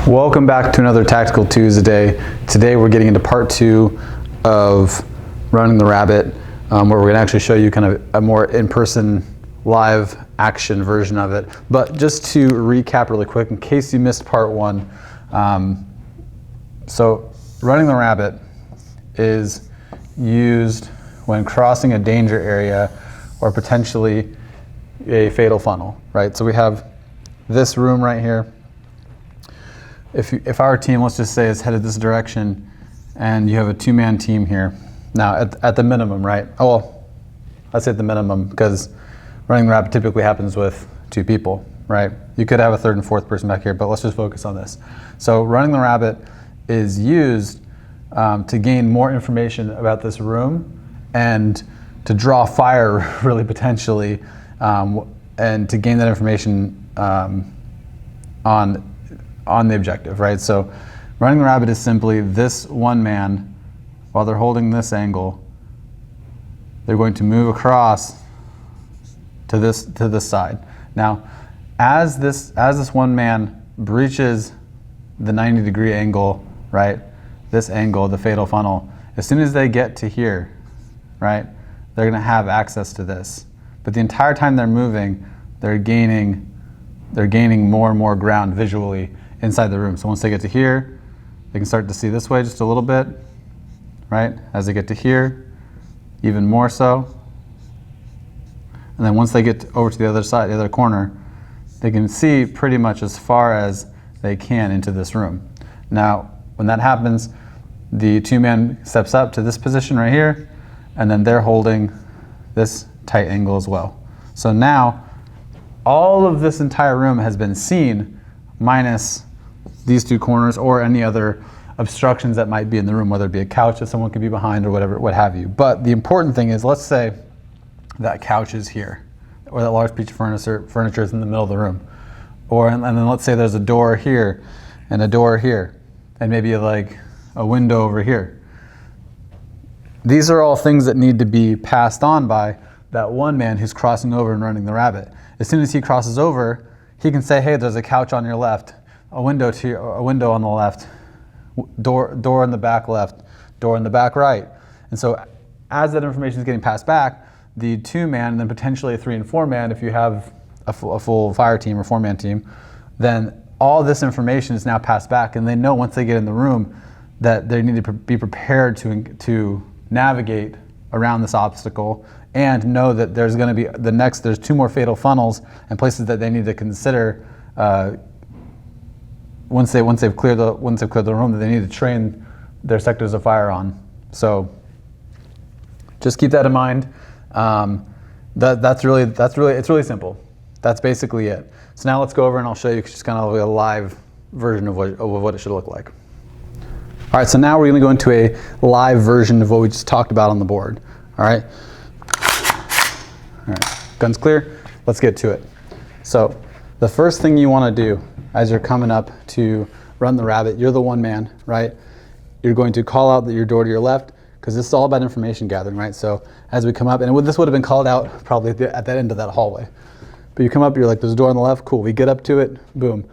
Welcome back to another Tactical Tuesday. Today we're getting into part 2 of running the rabbit, where we're going to actually show you kind of a more in-person live action version of it. But just to recap really quick, in case you missed part 1, so running the rabbit is used when crossing a danger area or potentially a fatal funnel, right? So we have this room right here. If our team, let's just say, is headed this direction, and you have a 2-man team here, now at the minimum, right? Oh, well, let's say at the minimum, because running the rabbit typically happens with 2 people, right? You could have a 3rd and 4th person back here, but let's just focus on this. So running the rabbit is used to gain more information about this room and to draw fire, really potentially, and to gain that information on the objective, right? So running the rabbit is simply this one man, while they're holding this angle, they're going to move across to this side. Now, as this one man breaches the 90-degree angle, right? This angle, the fatal funnel, as soon as they get to here, right? They're gonna have access to this. But the entire time they're moving, they're gaining more and more ground visually inside the room. So once they get to here, they can start to see this way just a little bit, right? As they get to here, even more so. And then once they get over to the other side, the other corner, they can see pretty much as far as they can into this room. Now, when that happens, the 2-man steps up to this position right here, and then they're holding this tight angle as well. So now, all of this entire room has been seen, minus these 2 corners or any other obstructions that might be in the room, whether it be a couch that someone could be behind or whatever, what have you. But the important thing is, let's say that couch is here, or that large piece of furniture is in the middle of the room. And then let's say there's a door here and a door here, and maybe like a window over here. These are all things that need to be passed on by that one man who's crossing over and running the rabbit. As soon as he crosses over, he can say, hey, there's a couch on your left, a window on the left, door in the back left, door in the back right. And so as that information is getting passed back, the 2-man and then potentially a 3- and 4-man, if you have a full fire team or 4-man team, then all this information is now passed back, and they know once they get in the room that they need to be prepared to navigate around this obstacle, and know that there's going to be there's 2 more fatal funnels and places that they need to consider once they've cleared the room, that they need to train their sectors of fire on. So just keep that in mind. It's really simple. That's basically it. So now let's go over and I'll show you just kind of a live version of what it should look like. All right, so now we're going to go into a live version of what we just talked about on the board. All right. All right, guns clear, let's get to it. So the first thing you want to do as you're coming up to run the rabbit, you're the 1-man, right? You're going to call out your door to your left, because this is all about information gathering, right? So as we come up, and this would have been called out probably at that end of that hallway. But you come up, you're like, there's a door on the left, cool. We get up to it, boom.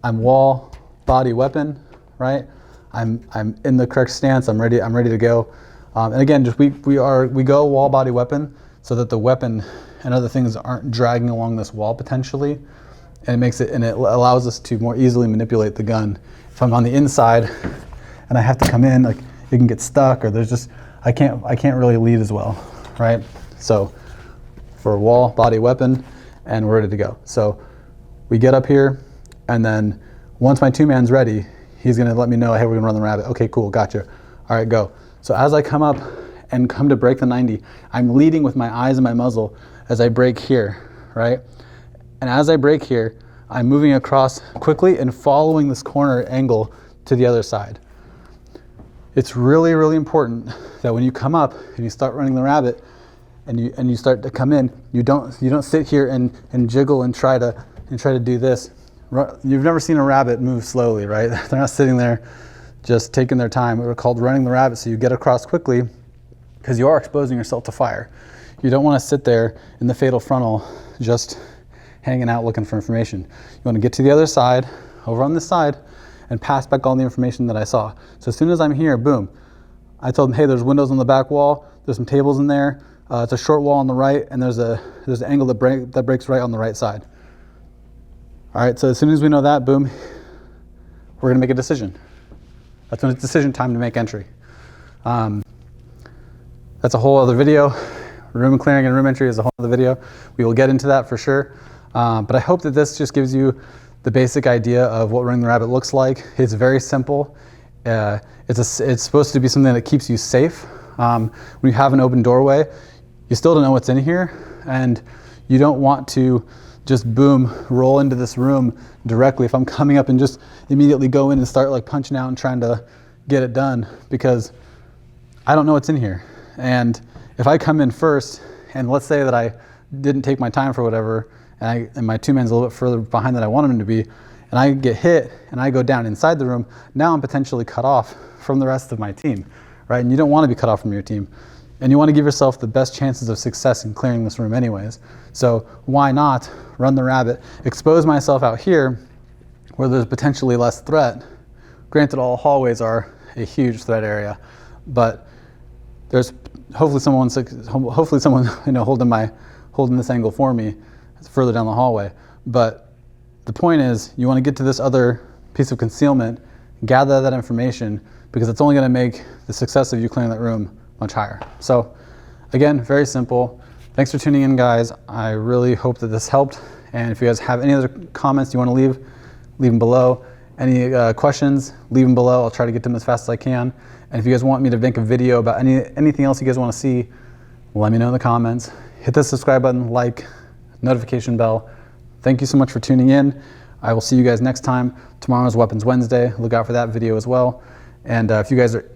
I'm wall, body, weapon, right? I'm in the correct stance, I'm ready to go. And again, just we go wall, body, weapon, so that the weapon and other things aren't dragging along this wall potentially, and it allows us to more easily manipulate the gun. If I'm on the inside and I have to come in, like, it can get stuck, or I can't really lead as well, right? So for wall, body, weapon, and we're ready to go. So we get up here, and then once my 2-man's ready, he's gonna let me know, hey, we're gonna run the rabbit. Okay, cool, gotcha. All right, go. So as I come up and come to break the 90, I'm leading with my eyes and my muzzle as I break here, right? And as I break here, I'm moving across quickly and following this corner angle to the other side. It's really, really important that when you come up and you start running the rabbit and you start to come in, you don't sit here and jiggle and try to do this. You've never seen a rabbit move slowly, right? They're not sitting there just taking their time. We're called running the rabbit, so you get across quickly, because you are exposing yourself to fire. You don't want to sit there in the fatal frontal just hanging out looking for information. You want to get to the other side, over on this side, and pass back all the information that I saw. So as soon as I'm here, boom, I told them, hey, there's windows on the back wall, there's some tables in there, it's a short wall on the right, and there's an angle that breaks right on the right side. All right, so as soon as we know that, boom, we're gonna make a decision. That's when it's decision time to make entry. That's a whole other video. Room clearing and room entry is a whole other video. We will get into that for sure. But I hope that this just gives you the basic idea of what running the rabbit looks like. It's very simple. It's supposed to be something that keeps you safe. When you have an open doorway, you still don't know what's in here, and you don't want to just boom, roll into this room directly. If I'm coming up and just immediately go in and start like punching out and trying to get it done, because I don't know what's in here. And if I come in first, and let's say that I didn't take my time for whatever, and my two man's a little bit further behind than I wanted him to be, and I get hit and I go down inside the room, now I'm potentially cut off from the rest of my team, right? And you don't want to be cut off from your team. And you want to give yourself the best chances of success in clearing this room anyways. So why not run the rabbit, expose myself out here where there's potentially less threat. Granted, all hallways are a huge threat area, but there's hopefully someone holding this angle for me further down the hallway. But the point is, you want to get to this other piece of concealment, gather that information, because it's only going to make the success of you clearing that room much higher. So again, very simple. Thanks for tuning in, guys. I really hope that this helped. And if you guys have any other comments you want to leave them below. Any questions, leave them below. I'll try to get them as fast as I can. And if you guys want me to make a video about anything else you guys want to see, let me know in the comments. Hit the subscribe button, like, notification bell. Thank you so much for tuning in. I will see you guys next time. Tomorrow's Weapons Wednesday. Look out for that video as well. And if you guys are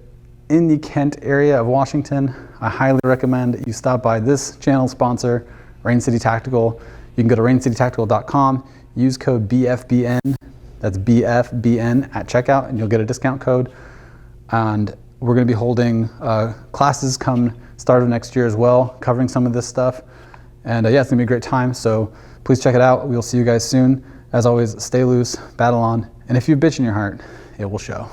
in the Kent area of Washington, I highly recommend you stop by this channel sponsor, Rain City Tactical. You can go to raincitytactical.com, use code BFBN, that's BFBN at checkout, and you'll get a discount code. And we're going to be holding classes come start of next year as well, covering some of this stuff. And yeah, it's going to be a great time, so please check it out. We'll see you guys soon. As always, stay loose, battle on, and if you bitch in your heart, it will show.